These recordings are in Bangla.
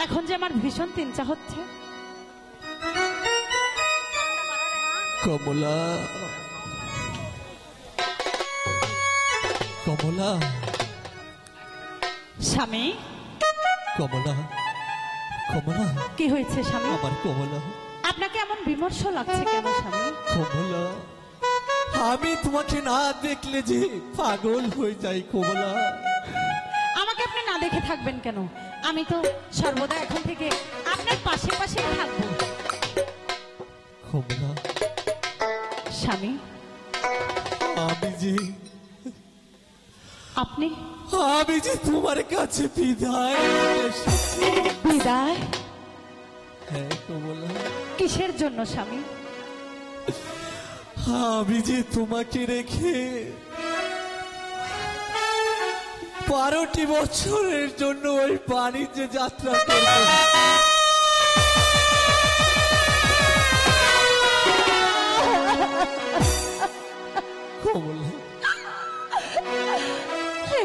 এখন যে আমার ভীষণ চিন্তা হচ্ছে। কমলা, কমলা, স্বামী। কমলা, কমলা, কি হয়েছে স্বামী? আমার কমলা। আপনাকে এমন বিমর্ষ লাগছে কেন স্বামী? কমলা, আমি তোমাকে না দেখলে যে পাগল হয়ে যাই কমলা। আমাকে আপনি না দেখে থাকবেন কেন? আমি তো সর্বদা এখন থেকে আপনার পাশে পাশে থাকবো। কমলা, স্বামী, আমি যে আপনি যে তোমার কাছে বিদায় এসেছি। বিদায়? হ্যাঁ কমলা। কিসের জন্য স্বামী? আমি যে তোমাকে রেখে 12টি বছরের জন্য ওই বাণিজ্য যাত্রা করব। কমলা,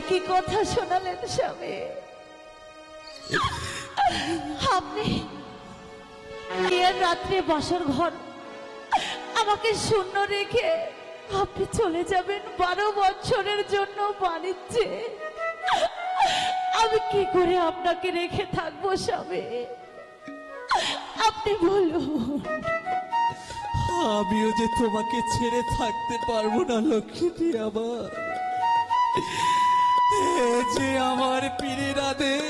কি কথা শোনালেন স্বামী? আপনি বিয়ের রাত্রে বাসর ঘর আমাকে শূন্য রেখে আপনি চলে যাবেন 12 বছরের জন্য বাণিজ্যে। আমি কি করে আপনাকে রেখে থাকবো স্বামী? আপনি বলুন। আমিও যে তোমাকে ছেড়ে থাকতে পারবো না লক্ষ্মীটি আমার। যে আমার পীরের আদেশ,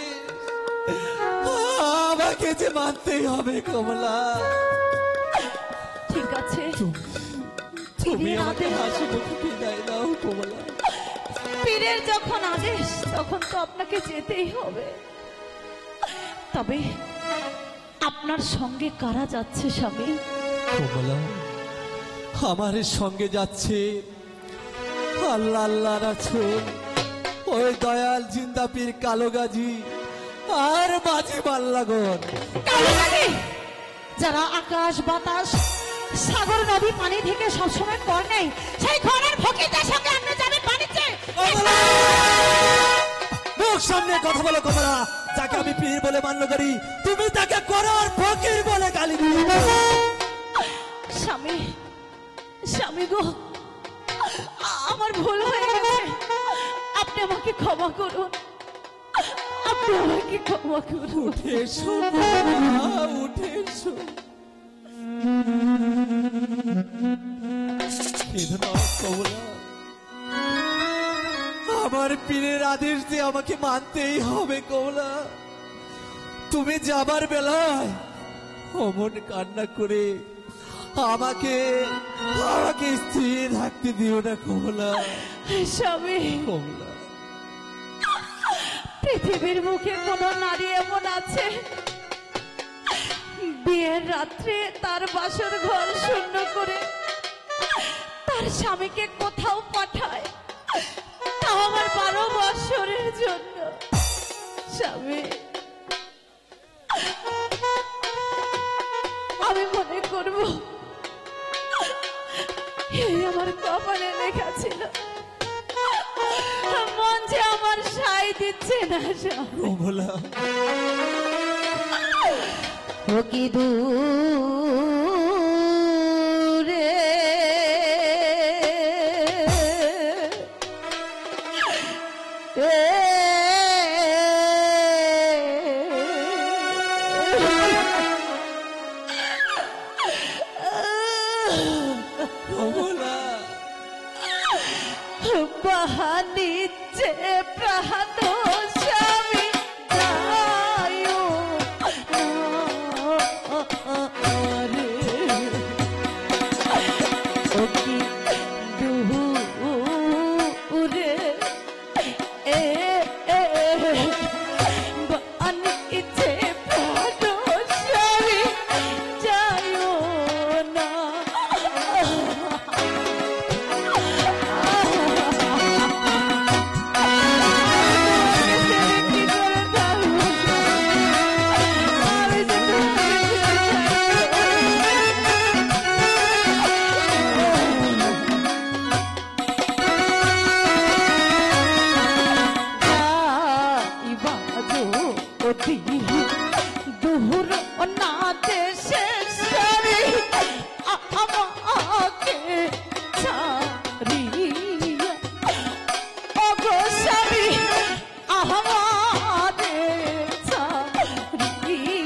আমাকে যে মানতেই হবে কমলা। ঠিক আছে, তুমি আমাকে হাসি মুখে বিদায় দাও কমলা। পীরের যখন আদেশ তখন তো আপনাকে যেতেই হবে। তবে আপনার সঙ্গে কারা যাচ্ছে স্বামী? কমলা, আমার সঙ্গে যাচ্ছে আল্লাহ আল্লাহ রাসূল, ওই দয়াল জিন্দা পীর কালো গাজী আর মাঝি মাল্লাগণ। যারা আকাশ বাতাস সাগর নদী পানি থেকে সবসময় কর নেই, সেই ঘরের ফকিরদের সঙ্গে আপনি যাবেন বাণিজ্যে। মুখ সামনে কথা বলো কমলা। যাকে আমি পীর বলে মান্য করি, তুমি তাকে করার ফকির বলে গালি দিও। স্বামী, স্বামী গো, আমার ভুল হয়ে গেছে। আপনি আমাকে ক্ষমা করুন, আপনি আমাকে ক্ষমা করুন। উঠে এসো কমলা, উঠে এসো। কেঁদো না কমলা। আমার পীরের আদেশ যে আমাকে মানতেই হবে কমলা। তুমি যাবার বেলায় অমন কান্না করে আমাকে আমাকে স্থির থাকতে দিও না কমলা। স্বামী, কমলা, পৃথিবীর মুখে কোন নারী এমন আছে বিয়ের রাত্রে তার বাসর ঘর শূন্য করে তার স্বামীকে কোথাও পাঠায়, তাও আমার 12 বছরের জন্য? স্বামী, আমি মনে করব এই আমার কপালে লেখা ছিল, মন যে আমার সাই দিচ্ছে না। কমলা, ও কি দূরে কমলা, বাহানিচ্ছে প্রাণ স্বামী যায় না। দূর না দেশে সারি আমাকে ছাড়িয়া ওগো স্বামী আমাদের ছাড়িয়া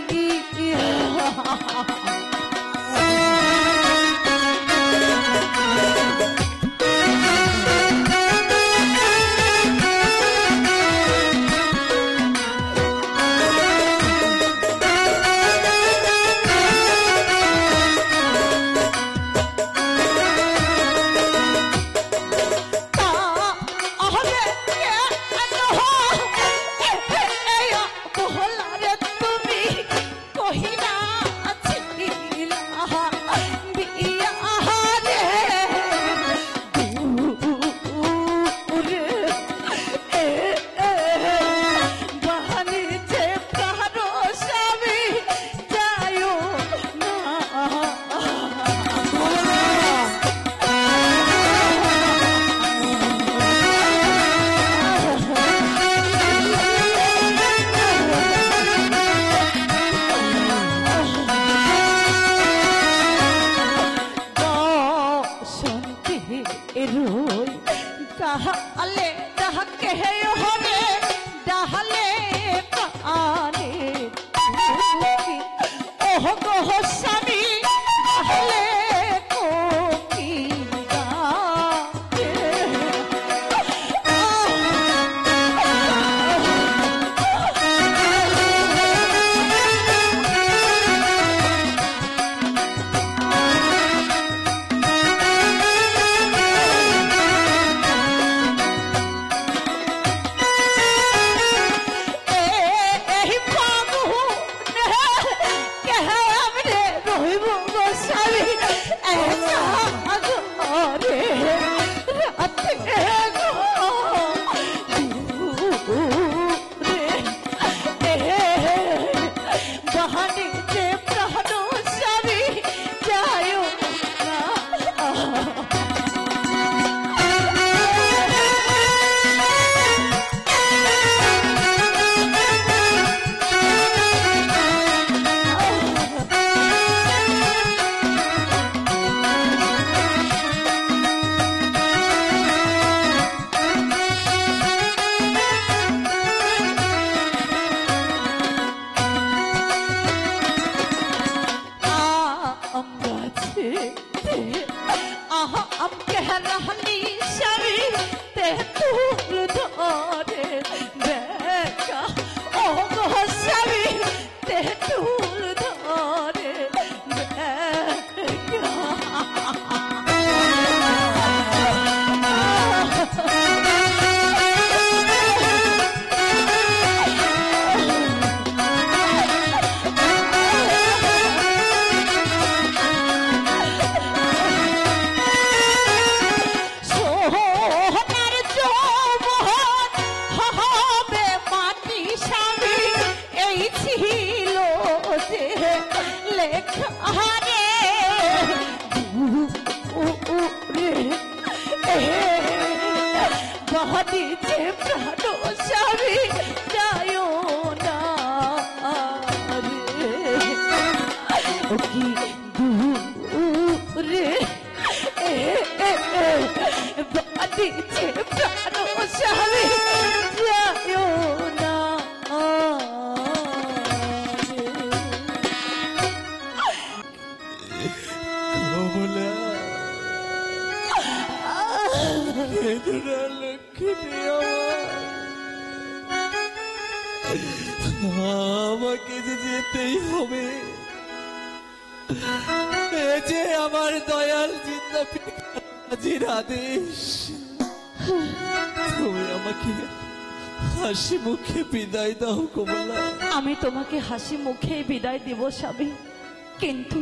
ডাহালে ডাকে হবে ডাহালে কানে ওহ গো স্বামী ডাহালে কোকিলা আমাকে যে যেতেই হবে। এই যে আমার দয়াল জিন্দাজির আদেশ, তুমি আমাকে হাসি মুখে বিদায় দাও কমলা। আমি তোমাকে হাসি মুখে বিদায় দেব স্বামী, কিন্তু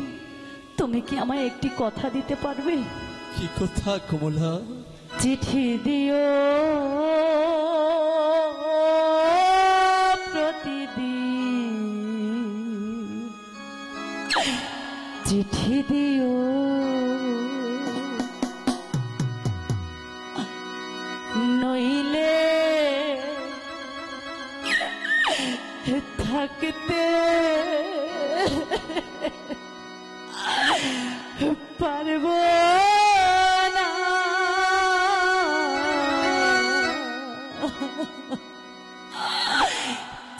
তুমি কি আমায় একটি কথা দিতে পারবে? কি কথা কমলা? চিঠি দিও প্রতিদিন, চিঠি দিও নইলে থাকতে পারবো না।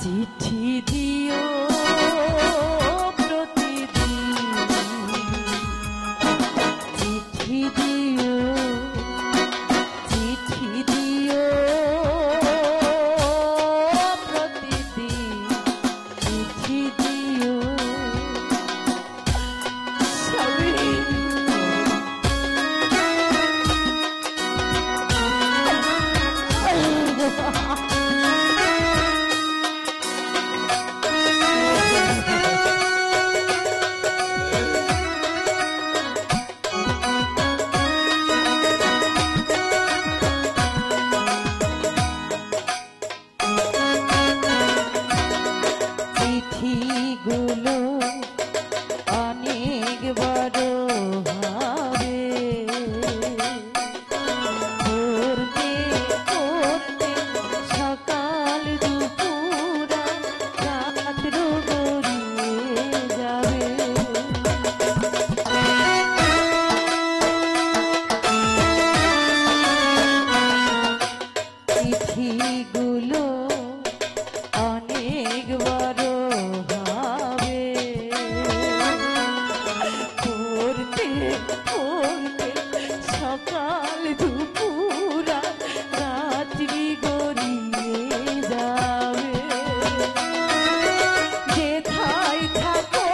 চিঠি দিও প্রতিদিন, চিঠি দিও, চিঠি দিও প্রতিদিন, চিঠি দিও। চিঠিগুলো অনেক বড় হবে, পড়তে পড়তে সকাল দুপুর রাত্র গড়িয়ে যাবে। চিঠিগুলো অনেক বড় হবে, পড়তে পড়তে সকাল দুপুর রাত্রি গড়িয়ে যাবে। যেথায় থাকো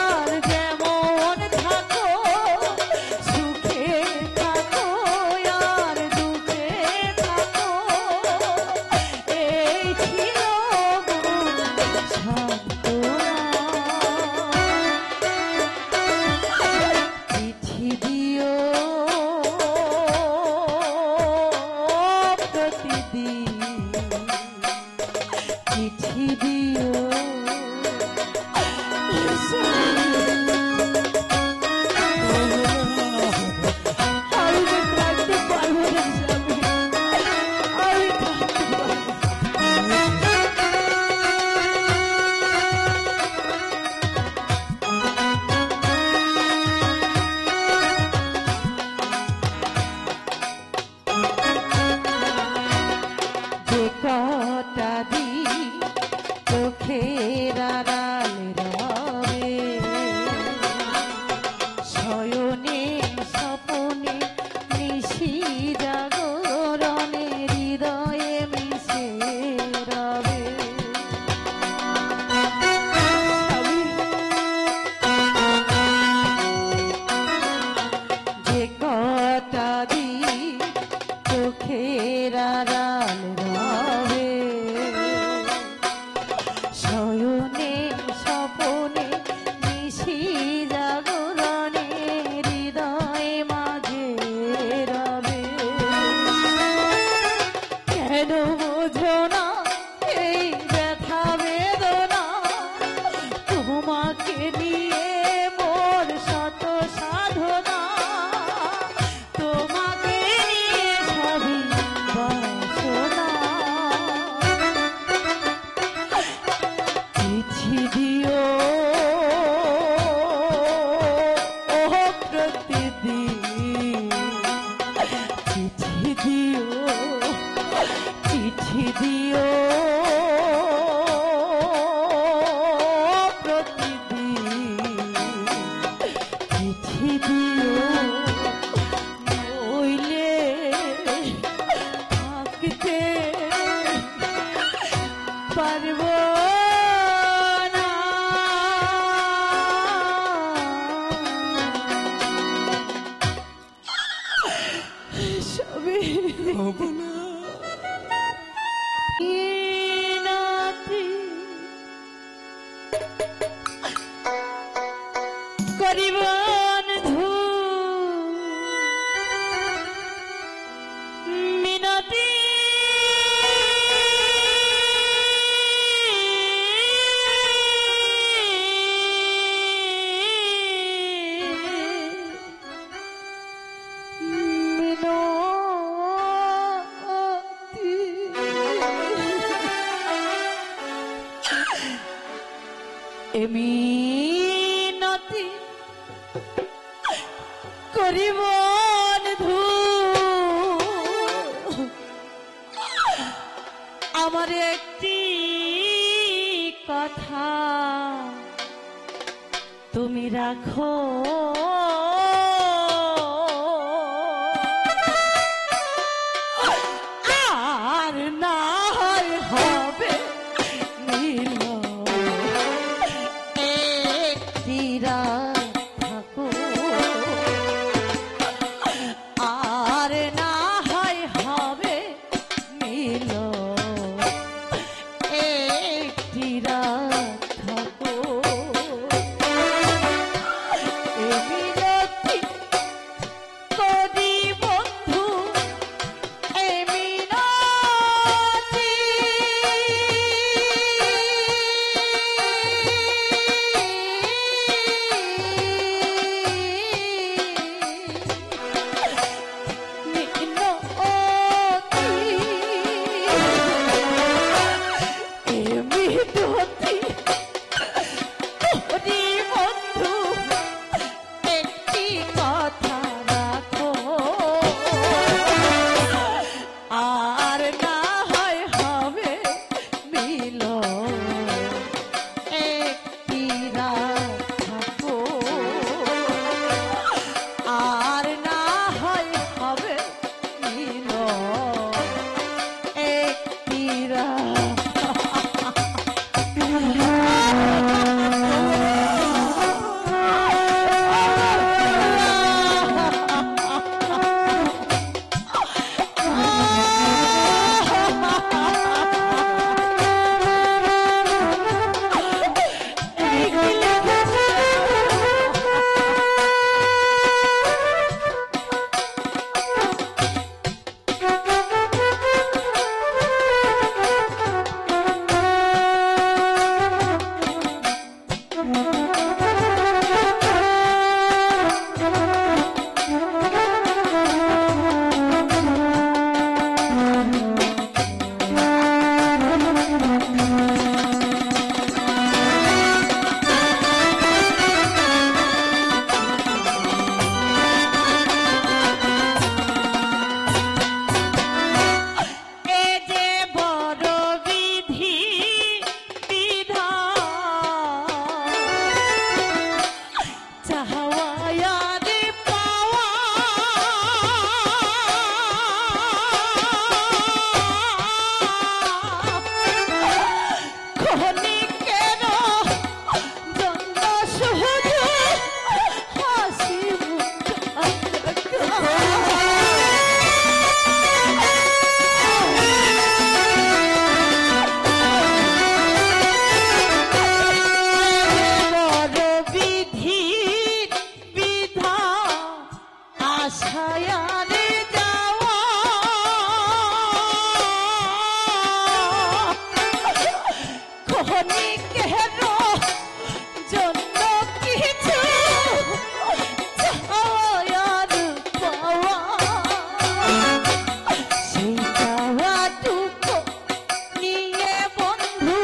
আর যেমন থাকো, সুখে থাকো আর দুঃখে থাকো, এই ছিল সান্ত্বনা। চিঠি দিও প্রতিদিন, চিঠি দিও। আমি যে থাকতে পারবো না স্বামী, আমি থাকতে পারবো না। যে কটা দিন চোখের আড়াল রবে, শয়নে স্বপনে নিশি জাগরণে হৃদয়ে মিশে রবে। যে কটা দিন চোখের আড়াল রবে, শয়নে স্বপনে নিশি জাগরণে হৃদয় মাঝে রবে। কেন বোঝো না এই ব্যথা বেদনা, তোমাকে নিয়ে মোর শত সাধনা, তোমাকে নিয়ে সবই বাসনা। চিঠি দিও প্রতিদিন, চিঠি দিও, চিঠি দিও প্রতিদিন, চিঠি দিও। নইলে থাকতে পারবো না। সবে মিনতি করিব বন্ধু, মিনতি মিনতি এমিনতি করিব বন্ধু, আমার একটি কথা তুমি রাখো, আর না হয় হবে মিলন একটি রাত থাকো, আর না হয় হবে মিলন একটি রাত থাকো। এমিনতি করি বন্ধু, এমিনতি এমিনতি করি বন্ধু, একটি কথা রাখো, আর না হয় হবে মিলন একটি রাত থাকো, আর না হয় হবে মিলন একটি রাত। এ যে বড় বিধি বিধান, চাওয়া আর পাওয়া, ক্ষণিকের জন্য শুধু হাসি বড় বিধির বিধান, আশায় আর যাওয়া, ক্ষণিকের জন্য কিছু চাওয়া আর পাওয়া, সেই চাওয়াটুকু নিয়ে বন্ধু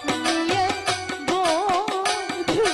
নিয়ে বন্ধু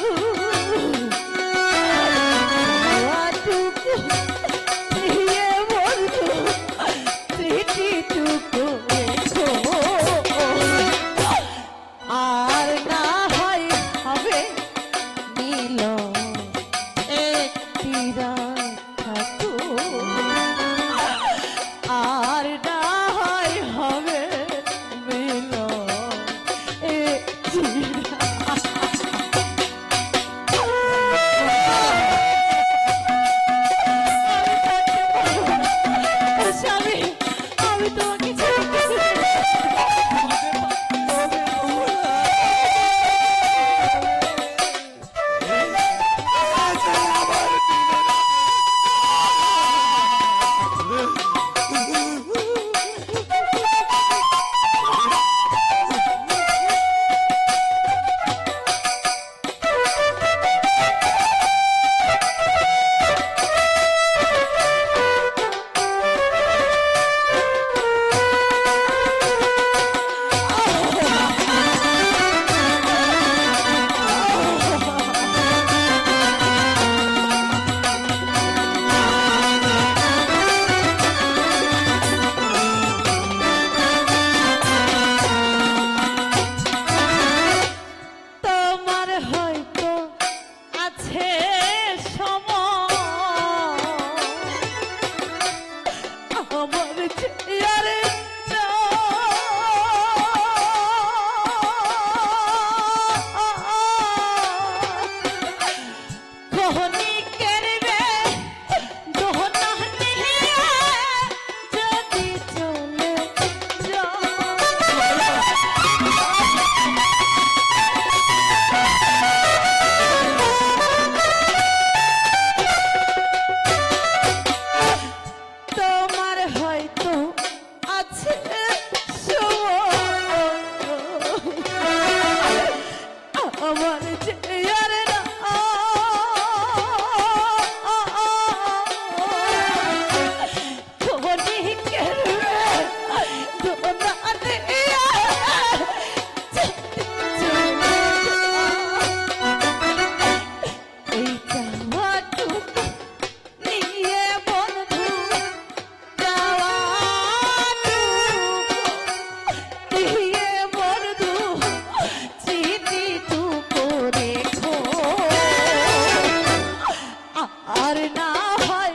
আর না হয়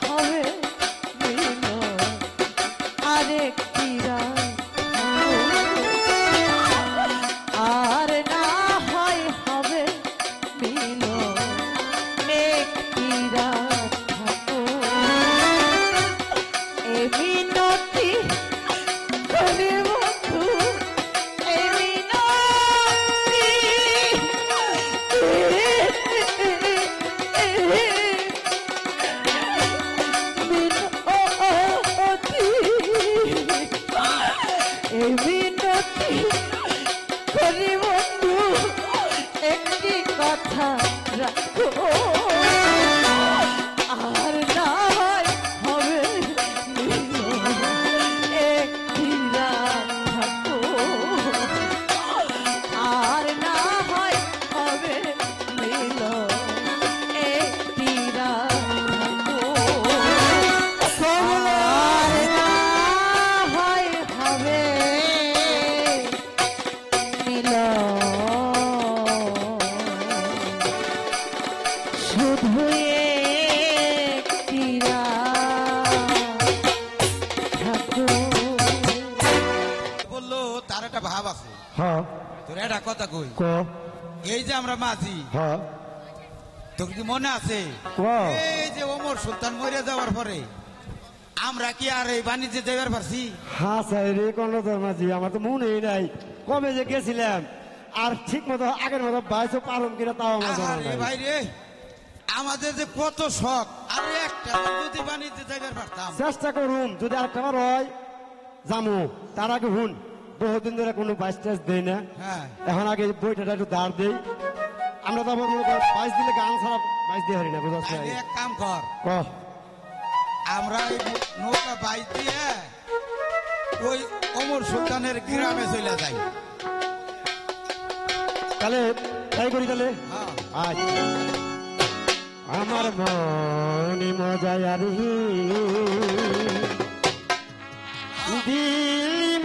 হবে মিলন আরেকটি রাত আর না হয় হবে মিলন একটি রাত থাকো এ মিনতি করে বন্ধু এ মিনতি করে বন্ধু একটি কথা রাখো আর না হয় হবে মিলন একটি রাত থাকো আর না হয় হবে মিলন একটি রাত থাকো আর না হয় হবে মিলন শুধু একটি রাত থাকো বললো তার একটা ভাব আছে হ্যাঁ তোর একটা কথা কই ক এই যে আমরা মাঝি হ্যাঁ তোর কি মনে আছে ক এই যে ওমর সুলতান মরে যাওয়ার পরে আমরা কি আর এই বাণিজ্যে যাইবার পারছি হ্যাঁ স্যার রে কর্ণধর মাঝি আমার তো মনেই নাই কবে যে গেছিলাম আর ঠিক মতো আগের মতো বাইশও পারুম কিনা তাও আমার জানা আরে নাই ভাই রে আমাদের যে কত শখ আরে একটা বার যদি বাণিজ্যে যাইবার পারতাম চেষ্টা করুম যদি আরেকটা বার হয় জামু তার আগে হুন বহুদিন ধরে কোনো বাইশ টাইস দেই না হ্যাঁ এখন আগে বইটা একটু দাঁড় দেই আমরা তো আবার মনে করি বাইশ দিলে গান ছাড়া বাইশ দিয়ে হারি না বুঝাচ্ছি তাহলে এক কাম কর ক আমরা এই নৌকা বাইক দিয়ে ওই ওমর সুলতানের গ্রামে চলে যাই তাহলে তাই করি তাহলে হ্যাঁ আচ্ছা আমার মনে মজায়ারি দিলি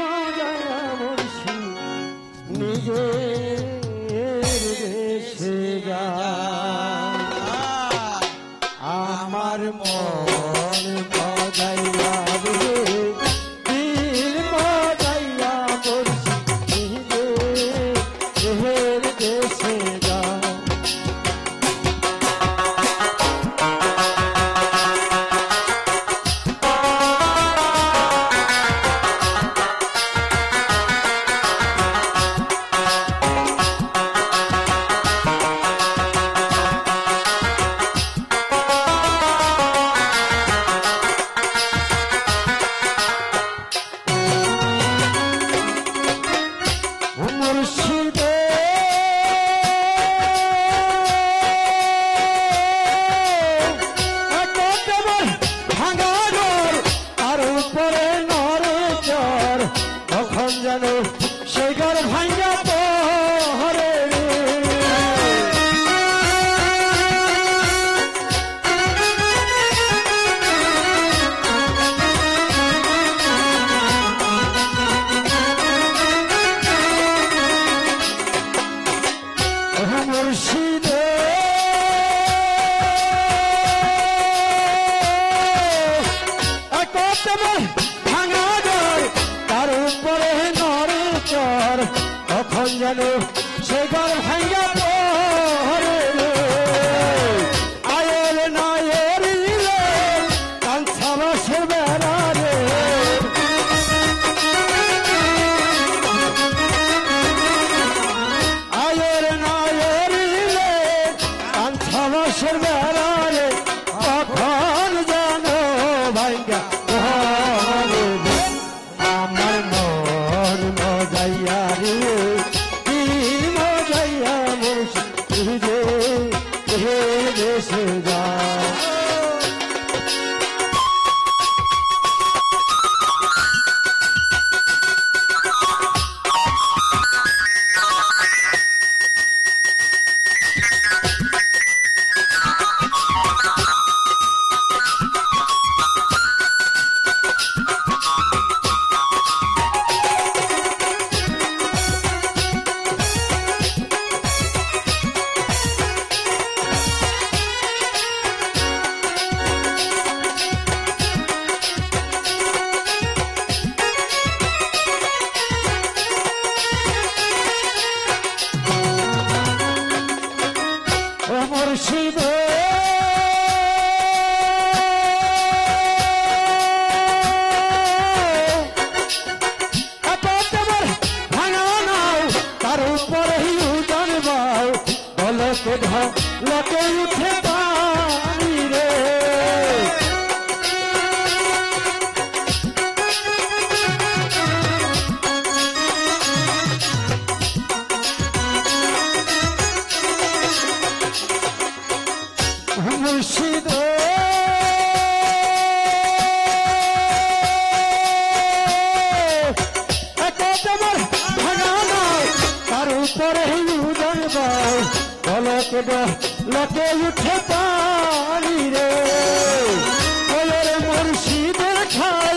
মজায়া বলছি নিজের দেশে যা আমার মন মজাইয়া রে দিল মজাইয়া বলছি নিজের দেশে যা মুর্শিদে ভাঙা ঘর আর উপরে নরে চর তখন যেন সেই ঘর ভাঙ্গা পরে মুর্শিদে ভাঙা ঘর তার উপরে নরে চর তখন যেন সে ঘর ভাঙ্গা পরে আয়ের নায়ের রে কাঞ্চা বাসে বেড়া রে আয়ের নায়ের রে কাঞ্চা বাসের বেড়া রে কখন যেন ভাঙ্গা পরে আমার মন মজাইয়া রে দিল মজাইয়া মুর্শিদ রে দেশে যা মুর্শিদ তোমার ভাঙা নাই তার উপরে উদর দাও বলকে লোকে উঠে পানি রে ওর মুর্শিদের খাই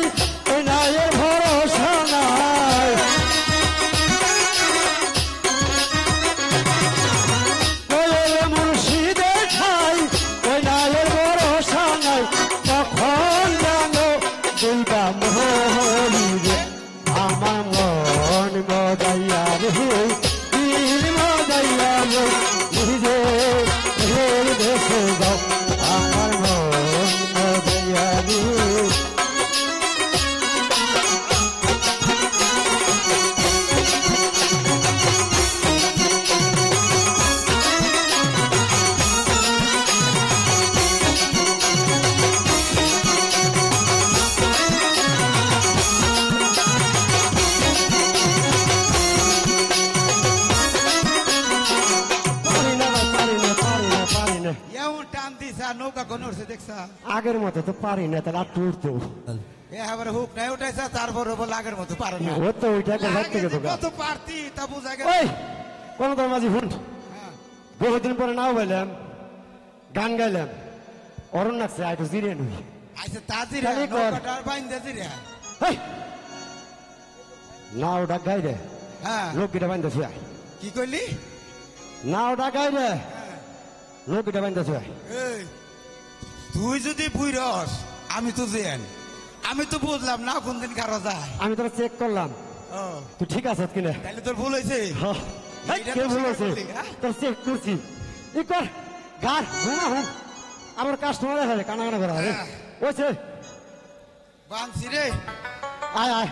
নায়ের ভরসা নাই ওর মুর্শিদের খাই নায়ের ভরসা নাই তখন জানো দুইটা মোহলি রে আমার মন মজাইয়া রে দিল মজাইয়া রে নিজে দেশে যাও আমার মন মজাইয়া রে এমন টান দিছা নৌকা কোন উঠছে দেখছা আগের মতো তো পারি না তাহলে আর টুরতো এবার হুক নাই উঠাইছা তারপর বলে আগের মতো পারো না ও তো ওইটা ঘাট থেকে তো কত পারতি তা বুঝা গেল ওই কোন তোর মাঝি শুন হ্যাঁ। বহুদিন পরে নাও গাইলাম গান গাইলাম অরণ লাগছে আয় তো জিরে নুই আচ্ছা তাজি রে খালি কর। নৌকাটার বাইন দেজি রে হেই নাও ডাক গাই রে হ্যাঁ লোকগিটা বাইন্দাছি আয় কি কইলি নাও ডাক গাই রে লোকগিটা বাইন্দাছি আয় এই তুই যদি বুইরস আমি তো জেন আমি তো বুঝলাম না কোন দিন কারো যায় আমি তোরা চেক করলাম ও তুই ঠিক আছে কিনে তাহলে তোর ভুল হয়েছে এইটা কে তো ভুল স্বীকার আছে করলি, হ্যাঁ? তোর চেক করছি ই কর গার হুনা হুন আমার কাস্টমার আছে কানা কানা করা রে ওইছে বানছি রে আয় আয়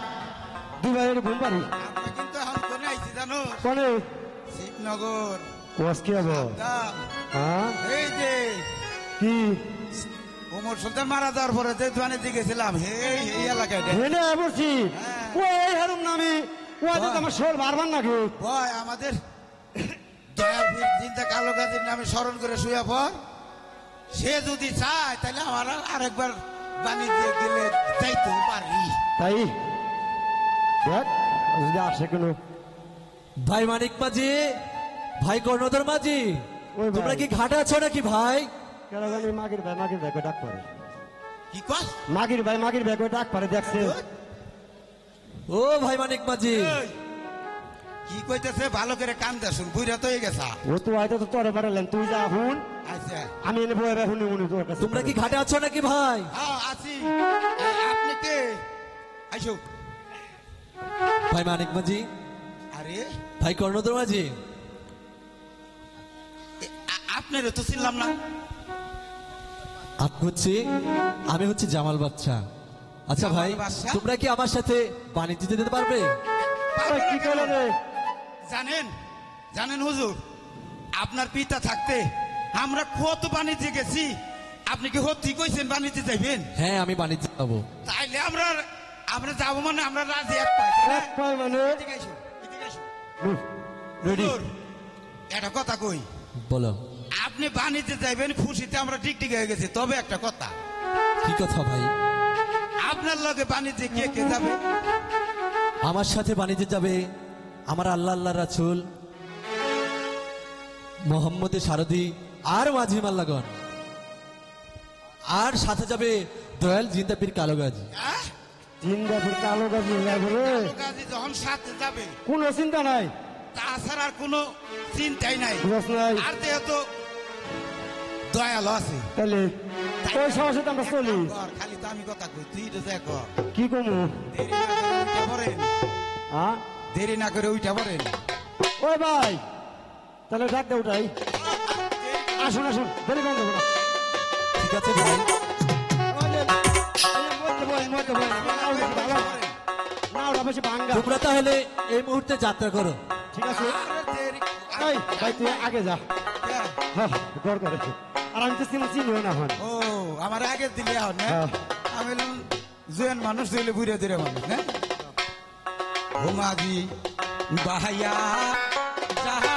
দুই ভাই ঘুম পারি আমরা কিন্তু এখন কোনে আইছি জানো কোনে শিবনগর ওয়াস কি হবো দাম হ্যাঁ এই যে কি ওমর সুলতান মারা যাওয়ার পরে যে দোকানে দিয়ে গেছিলাম এই এলাকায় রে। হেনে বলছি হ্যাঁ। ওই হেরুম নামি ওই তো আমার শোল বারবার নাকি ভয় আমাদের দয়াল পীর জিন্দা কালো গাজীর নামে স্মরণ করে শুয়ে পর সে যদি চায় তাহলে আমার আরেকবার বাণিজ্যে গেলে যাইতেও পারি তাই দেখ যদি আসে কোনো ভাই মানিক মাঝি, ভাই কর্ণধর মাঝি, ওই ভাই। তোমরা কি ঘাটে আছো নাকি ভাই? কেন জানি মাগির ভাই ডাক পারে কি কস মাগির ভাই ডাক পারে দেখছে ও ভাই মানিক মাঝি, এই, কি কইতেছে ভালো করে কান দে শুন বুইরা তো হয়ে গেছা ও তো হয়তো তো তোরে পারলেন তুই যা হুন আচ্ছা আমি এনে বয়ে শুনি উনি তোর কাছে তোমরা কি ঘাটে আছো নাকি ভাই? হ্যাঁ আছি এই, আপনি কে আইসো ভাই মানিক মাঝি, আরে ভাই কর্ণধর মাঝি, আপনার তো চিনলাম না আমি হচ্ছে জামাল বাচ্চা। আচ্ছা জামাল ভাই, বাদশা? তোমরা কি আমার সাথে বাণিজ্যতে যেতে পারবে? পারবে না কি কেন? করে রে জানেন জানেন হুজুর আপনার পিতা থাকতে আমরা কত বাণিজ্যে গেছি আপনি কি সত্যি কইছেন বাণিজ্যে যাইবেন হ্যাঁ, আমি বাণিজ্য যাবো। তাইলে আমরা আমরা যাবো মানে আমরা রাজি এক পাই এক পায় মানে এদিকে আইসো, এদিকে আইসো। রেডি হুজুর, একটা কথা কই বলো, আপনি বাণিজ্যে যাইবেন খুশিতে আমরা টিকটিক হয়ে গেছি তবে একটা কথা কি কথা ভাই? আপনার লগে বাণিজ্যে কে কে যাবে আমার সাথে বাণিজ্যে যাবে আমার আল্লাহ আল্লাহ রাসূল মোহাম্মদ সারদি আর মাঝি মাল্লাগণ, আর সাথে যাবে দয়াল জিন্দাপির কালো গাজী। হ্যাঁ? জিন্দাপুর কালো গাছি লাগবে রে কালো গাজী যখন সাথে যাবে কোনো চিন্তা নাই তাছাড়া আর কোনো চিন্তাই নাই বুঝছ নাই আর যেহেতু দয়াল আছে তাহলে ওই সাহসে তো আমরা চলি কর, খালি তো আমি কথা কই তুই তো দেখ কি কমু দেরি না করে উইটা পড়েন হ্যাঁ দেরি না করে উইটা পড়েন ওই ভাই তাহলে ডাক দে উঠাই আসুন আসুন দেরি কম দেবো না ঠিক আছে ভাই, না ওটা বেশি ভাঙ্গা তোমরা তাহলে এই মুহূর্তে যাত্রা করো। ঠিক আছে আরে দেরি- এই ভাই তুই আগে যা হ্যাঁ। হ্যাঁ ডর করে আর আমি তো চিনিও না হন ও আমার আগে দিলে এখন না হ্যাঁ। আমি জোয়ান মানুষ দিলে বুড়ে দিলে মানুষ না ঘুমাবি বাহাইয়া যাহা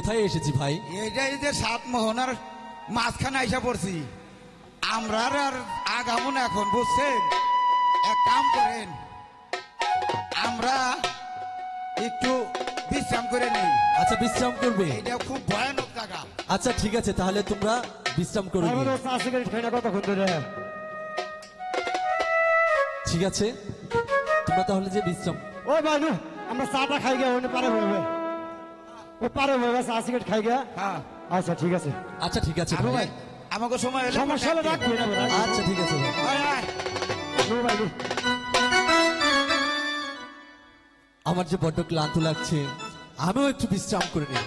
কোথায় এসেছি ভাই? এইটাই যে সাত মোহনার মাঝখানে আইসা পড়ছি। আমরা আর আগামন এখন, বুঝছেন? এক কাম করেন, আমরা একটু বিশ্রাম করে নিই। আচ্ছা বিশ্রাম করবে? এটা খুব ভয়ানক জায়গা। আচ্ছা ঠিক আছে, তাহলে তোমরা বিশ্রাম করো আমি গিয়ে। তো চা সিগারেট খাই না কতক্ষণ ধরে। ঠিক আছে, তোমরা তাহলে যে বিশ্রাম। ও বানু, আমরা চাটা খাই গিয়া ওখানে পারে হবে। ও পারে হবে, চা সিগারেট খাই গিয়া। হ্যাঁ আচ্ছা ঠিক আছে। আচ্ছা ঠিক আছে আরো ভাই। ভাই, আমাকে সময় হলে সমস্যা হলে রাখবি না ভাই। আচ্ছা ঠিক আছে ভাই। আয়, আয়। ও বানু, আমার যে বড্ড ক্লান্ত লাগছে, আমিও একটু বিশ্রাম করে নিই।